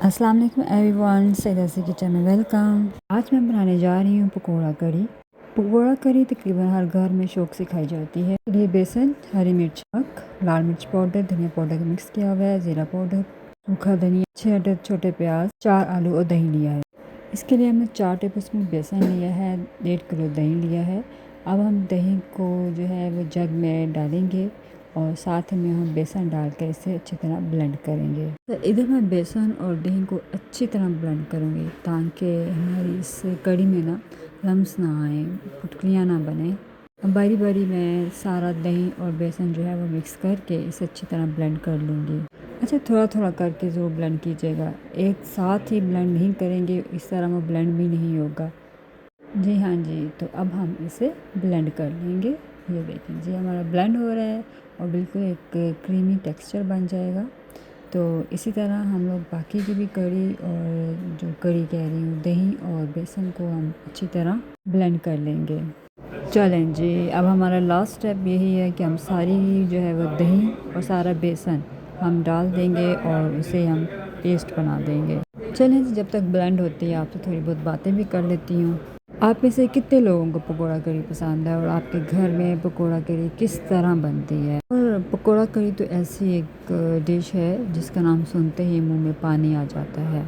अस्सलाम वालेकुम everyone, Syeda kitchen में वेलकम। आज मैं बनाने जा रही हूँ पकोड़ा करी। पकोड़ा करी तकरीबन हर घर में शौक से खाई जाती है। ये बेसन, हरी मिर्च, लाल मिर्च पाउडर, धनिया पाउडर का मिक्स किया हुआ है, ज़ीरा पाउडर, सूखा धनिया, 6 अदद छोटे प्याज, 4 आलू और दही लिया है। इसके लिए हमने 4 टेबलस्पून बेसन लिया है, 1.5 किलो दही लिया है। अब हम दही को जो है वो जग में डालेंगे और साथ में हम बेसन डालकर इसे अच्छी तरह ब्लेंड करेंगे। तो इधर मैं बेसन और दही को अच्छी तरह ब्लेंड करूँगी ताकि हमारी इस कड़ी में ना लम्स ना आए, फुटकलियाँ ना बने। बारी बारी मैं सारा दही और बेसन जो है वो मिक्स करके इसे अच्छी तरह ब्लेंड कर लूँगी। अच्छा, थोड़ा थोड़ा करके ज़रूर ब्लेंड कीजिएगा, एक साथ ही ब्लेंड नहीं करेंगे, इस तरह वो ब्लेंड भी नहीं होगा। जी हाँ जी, तो अब हम इसे ब्लेंड कर लेंगे। ये देखिए जी, हमारा ब्लेंड हो रहा है और बिल्कुल एक क्रीमी टेक्सचर बन जाएगा। तो इसी तरह हम लोग बाकी की भी कड़ी और जो कड़ी कह रही हूँ दही और बेसन को हम अच्छी तरह ब्लेंड कर लेंगे। चलें जी, अब हमारा लास्ट स्टेप यही है कि हम सारी जो है वो दही और सारा बेसन हम डाल देंगे और उसे हम पेस्ट बना देंगे। चलें जी, जब तक ब्लेंड होती है आपसे थोड़ी बहुत बातें भी कर लेती हूँ। आप में से कितने लोगों को पकोड़ा करी पसंद है और आपके घर में पकोड़ा करी किस तरह बनती है? और पकोड़ा करी तो ऐसी एक डिश है जिसका नाम सुनते ही मुंह में पानी आ जाता है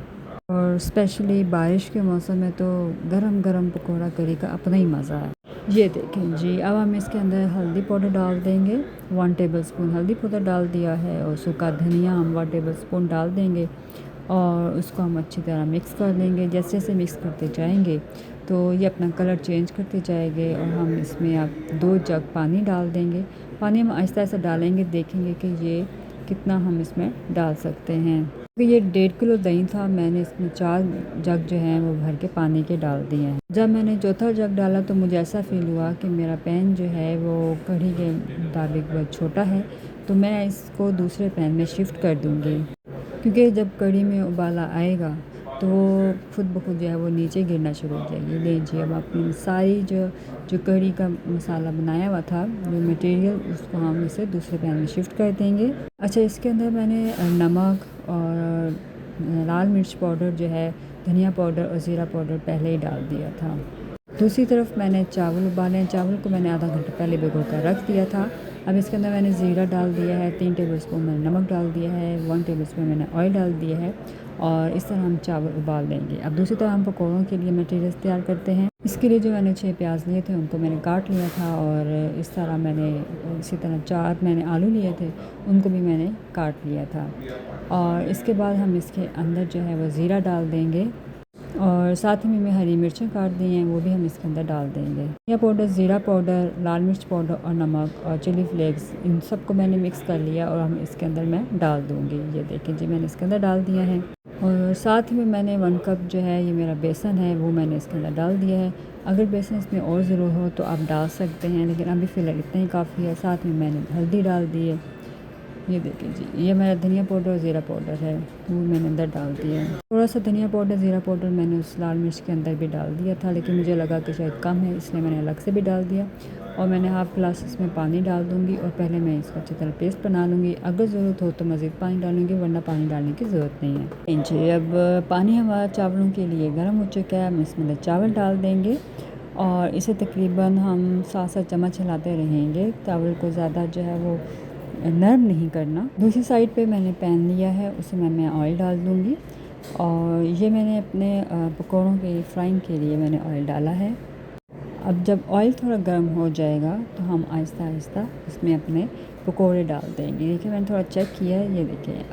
और स्पेशली बारिश के मौसम में तो गरम गरम पकोड़ा करी का अपना ही मज़ा है। ये देखें जी, अब हम इसके अंदर हल्दी पाउडर डाल देंगे। 1 टेबलस्पून हल्दी पाउडर डाल दिया है और सूखा धनिया हम 1 टेबलस्पून डाल देंगे और उसको हम अच्छी तरह मिक्स कर लेंगे। जैसे जैसे मिक्स करते जाएंगे तो ये अपना कलर चेंज करते जाएंगे और हम इसमें अब 2 जग पानी डाल देंगे। पानी हम आहिस्ता आहिस्ता डालेंगे, देखेंगे कि ये कितना हम इसमें डाल सकते हैं। तो ये 1.5 किलो दही था, मैंने इसमें 4 जग जो हैं वो भर के पानी के डाल दिए हैं। जब मैंने चौथा जग डाला तो मुझे ऐसा फील हुआ कि मेरा पैन जो है वो कढ़ी के मुताबिक बहुत छोटा है, तो मैं इसको दूसरे पैन में शिफ्ट कर दूँगी, क्योंकि जब कढ़ी में उबाला आएगा तो वो खुद ब खुद जो है वो नीचे गिरना शुरू हो जाएगी। लीजिए, अब अपनी सारी जो कढ़ी का मसाला बनाया हुआ था, जो मटेरियल, उसको हम इसे दूसरे पैन में शिफ्ट कर देंगे। अच्छा, इसके अंदर मैंने नमक और लाल मिर्च पाउडर जो है, धनिया पाउडर और ज़ीरा पाउडर पहले ही डाल दिया था। दूसरी तरफ मैंने चावल उबाले हैं, चावल को मैंने आधा घंटा पहले भिगो कर रख दिया था। अब इसके अंदर मैंने ज़ीरा डाल दिया है, 3 टेबलस्पून मैंने नमक डाल दिया है, 1 टेबलस्पून मैंने ऑयल डाल दिया है और इस तरह हम चावल उबाल लेंगे। अब दूसरी तरह हम पकौड़ों के लिए मटेरियल तैयार करते हैं। इसके लिए जो मैंने 6 प्याज लिए थे उनको मैंने काट लिया था और इस तरह मैंने इसी तरह 4 मैंने आलू लिए थे, उनको भी मैंने काट लिया था। और इसके बाद हम इसके अंदर जो है वो ज़ीरा डाल देंगे और साथ ही में हरी मिर्चें काट दी हैं, वो भी हम इसके अंदर डाल देंगे। धनिया पाउडर, ज़ीरा पाउडर, लाल मिर्च पाउडर और नमक और चिली फ्लेक्स, इन सबको मैंने मिक्स कर लिया और हम इसके अंदर मैं डाल दूँगी। ये देखें जी, मैंने इसके अंदर डाल दिया है और साथ ही में मैंने 1 कप जो है ये मेरा बेसन है वो मैंने इसके अंदर डाल दिया है। अगर बेसन इसमें और ज़रूर हो तो आप डाल सकते हैं, लेकिन अभी फ़िलहाल इतना ही काफ़ी है। साथ में मैंने हल्दी डाल दी है। ये देखिए जी, ये मेरा धनिया पाउडर और ज़ीरा पाउडर है, वो मैंने अंदर डाल दिया है। थोड़ा सा धनिया पाउडर, ज़ीरा पाउडर मैंने उस लाल मिर्च के अंदर भी डाल दिया था, लेकिन मुझे लगा कि शायद कम है, इसलिए मैंने अलग से भी डाल दिया। और मैंने हाफ़ ग्लास इसमें पानी डाल दूँगी और पहले मैं इसको अच्छी तरह पेस्ट बना लूँगी। अगर ज़रूरत हो तो मज़ीद पानी डालूँगी, वरना पानी डालने की ज़रूरत नहीं है जी। अब पानी हमारा चावलों के लिए गर्म हो चुका है, हम इसमें चावल डाल देंगे और इसे तकरीबन हम 7-7 चम्मच हिलाते रहेंगे। चावल को ज़्यादा जो है वो नरम नहीं करना। दूसरी साइड पे मैंने पैन लिया है, उसमें मैं ऑयल डाल दूँगी और ये मैंने अपने पकौड़ों के फ्राइंग के लिए मैंने ऑयल डाला है। अब जब ऑयल थोड़ा गर्म हो जाएगा तो हम आहिस्ता आहिस्ता इसमें अपने पकोड़े डाल देंगे। देखिए, मैंने थोड़ा चेक किया है, ये देखिए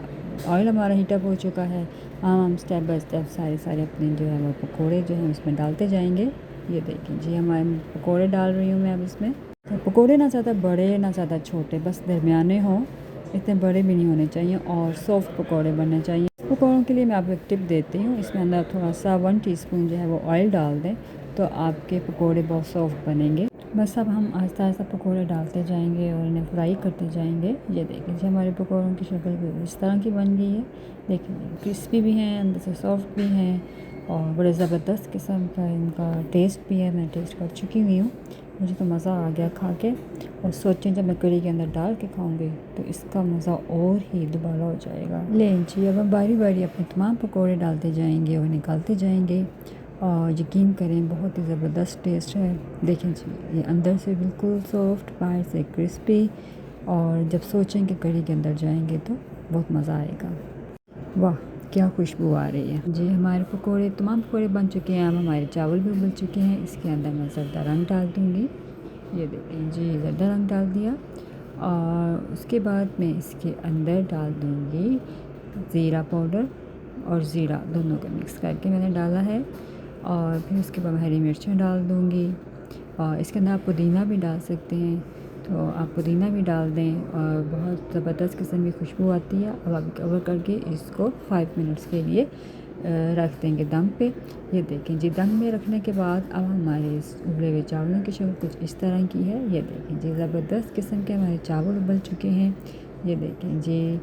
ऑयल हमारा हीटअप हो चुका है। हम स्टेप बाय स्टेप सारे अपने जो है वो पकोड़े जो हैं उसमें डालते जाएंगे। ये देखिए जी, हमारे पकोड़े डाल रही हूँ मैं अब इसमें। तो पकोड़े ना ज़्यादा बड़े ना ज़्यादा छोटे, बस दरमियाने हों, इतने बड़े भी नहीं होने चाहिए और सॉफ्ट पकोड़े बनने चाहिए। पकोड़ों के लिए मैं आपको एक टिप देती हूँ, इसमें अंदर थोड़ा सा 1 टीस्पून जो है वो ऑयल डाल दें तो आपके पकोड़े बहुत सॉफ्ट बनेंगे। बस अब हम आहिस्ता आहिस्ता पकोड़े डालते जाएंगे और इन्हें फ्राई करते जाएंगे। ये देखिए, हमारे पकोड़ों की शक्ल भी इस तरह की बन गई है। देखिए, क्रिस्पी भी हैं, अंदर से सॉफ्ट भी हैं और बड़े ज़बरदस्त किस्म का इनका टेस्ट भी है। मैं टेस्ट कर चुकी हुई हूँ। मुझे तो मज़ा आ गया खा के। और सोचें जब मैं कढ़ी के अंदर डाल के खाऊंगी तो इसका मज़ा और ही दुबारा हो जाएगा। लें जी, अब हम बारी बारी अपने तमाम पकौड़े डालते जाएंगे और निकालते जाएंगे। और यकीन करें बहुत ही ज़बरदस्त टेस्ट है। देखें जी, ये अंदर से बिल्कुल सॉफ्ट, बाहर से क्रिस्पी। और जब सोचें कि कढ़ी के अंदर जाएंगे तो बहुत मज़ा आएगा। वाह, क्या खुशबू आ रही है जी। हमारे पकोड़े, तमाम पकोड़े बन चुके हैं। अब हमारे चावल भी उबल चुके हैं। इसके अंदर मैं ज़रदा रंग डाल दूँगी। ये देखें जी, ज़रदा रंग डाल दिया। और उसके बाद मैं इसके अंदर डाल दूँगी ज़ीरा पाउडर और ज़ीरा, दोनों को मिक्स करके मैंने डाला है। और फिर उसके बाद हरी मिर्चें डाल दूँगी। और इसके अंदर आप पुदीना भी डाल सकते हैं, तो आप पुदीना भी डाल दें और बहुत ज़बरदस्त किस्म की खुशबू आती है। अब आप कवर करके इसको 5 मिनट्स के लिए रख देंगे दम पे। ये देखें जी, दम में रखने के बाद अब हमारे इस उबले हुए चावलों की शक्ल कुछ इस तरह की है। ये देखें जी, ज़बरदस्त किस्म के हमारे चावल उबल चुके हैं। ये देखें जी,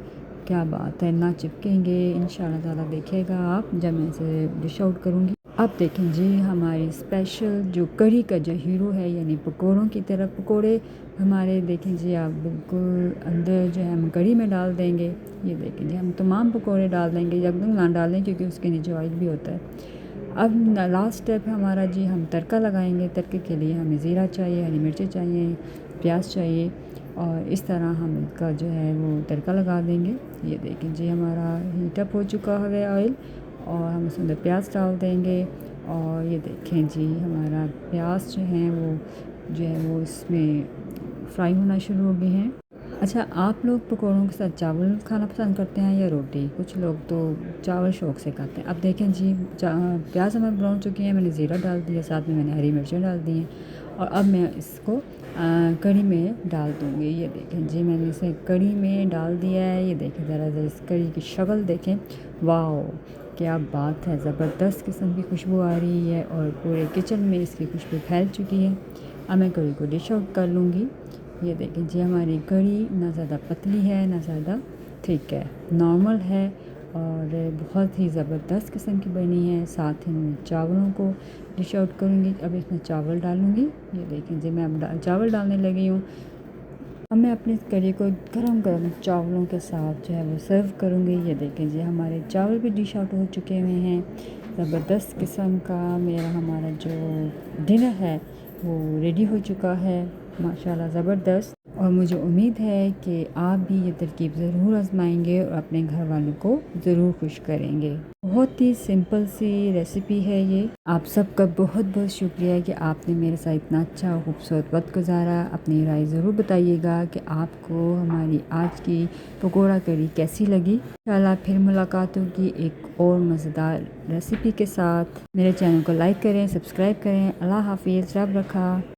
क्या बात है, ना चिपकेंगे इंशाल्लाह ताला। देखिएगा आप जब मैं इसे डिश आउट करूँगी। अब देखें जी, हमारी स्पेशल जो कढ़ी का जो हीरो है, यानी पकोड़ों की तरह पकोड़े हमारे, देखें जी आप बिल्कुल अंदर जो है हम कढ़ी में डाल देंगे। ये देखें जी, हम तमाम पकोड़े डाल देंगे, एकदम ना डालें क्योंकि उसके नीचे ऑयल भी होता है। अब लास्ट स्टेप है हमारा जी, हम तड़का लगाएंगे। तड़के के लिए हमें ज़ीरा चाहिए, हरी मिर्चें चाहिए, प्याज चाहिए। और इस तरह हम इसका जो है वो तड़का लगा देंगे। ये देखें जी, हमारा हीटअप हो चुका है ऑयल। और हम उसके अंदर प्याज डाल देंगे। और ये देखें जी, हमारा प्याज जो है वो इसमें फ्राई होना शुरू हो गए हैं। अच्छा, आप लोग पकौड़ों के साथ चावल खाना पसंद करते हैं या रोटी? कुछ लोग तो चावल शौक़ से खाते हैं। अब देखें जी, प्याज हमारे ब्राउन चुके हैं, मैंने ज़ीरा डाल दिया, साथ में मैंने हरी मिर्चें डाल दी हैं। और अब मैं इसको कढ़ी में डाल दूँगी। ये देखें जी, मैंने इसे कढ़ी में डाल दिया है। ये देखें ज़रा इस कढ़ी की शक्ल देखें। वाओ, क्या बात है, ज़बरदस्त किस्म की खुशबू आ रही है और पूरे किचन में इसकी खुशबू फैल चुकी है। अब मैं कढ़ी को डिश आउट कर लूँगी। ये देखें जी, हमारी कढ़ी ना ज़्यादा पतली है ना ज़्यादा थिक है, नॉर्मल है और बहुत ही ज़बरदस्त किस्म की बनी है। साथ ही मैं चावलों को डिश आउट करूँगी। अब इसमें चावल डालूँगी। ये देखें जी, मैं अब चावल डालने लगी हूँ। अब मैं अपनी इस कढ़ी को गरम गरम चावलों के साथ जो है वो सर्व करूँगी। ये देखें जी, हमारे चावल भी डिश आउट हो चुके हुए हैं। ज़बरदस्त किस्म का हमारा जो डिनर है वो रेडी हो चुका है, माशाल्लाह ज़बरदस्त। और मुझे उम्मीद है कि आप भी ये तरकीब ज़रूर आजमाएंगे और अपने घर वालों को ज़रूर खुश करेंगे। बहुत ही सिंपल सी रेसिपी है ये। आप सबका बहुत बहुत शुक्रिया कि आपने मेरे साथ इतना अच्छा और खूबसूरत वक्त गुजारा। अपनी राय ज़रूर बताइएगा कि आपको हमारी आज की पकौड़ा कढ़ी कैसी लगी। इंशाल्लाह फिर मुलाकात होगी एक और मज़ेदार रेसिपी के साथ। मेरे चैनल को लाइक करें, सब्सक्राइब करें। अल्लाह हाफिज़, रब रखा।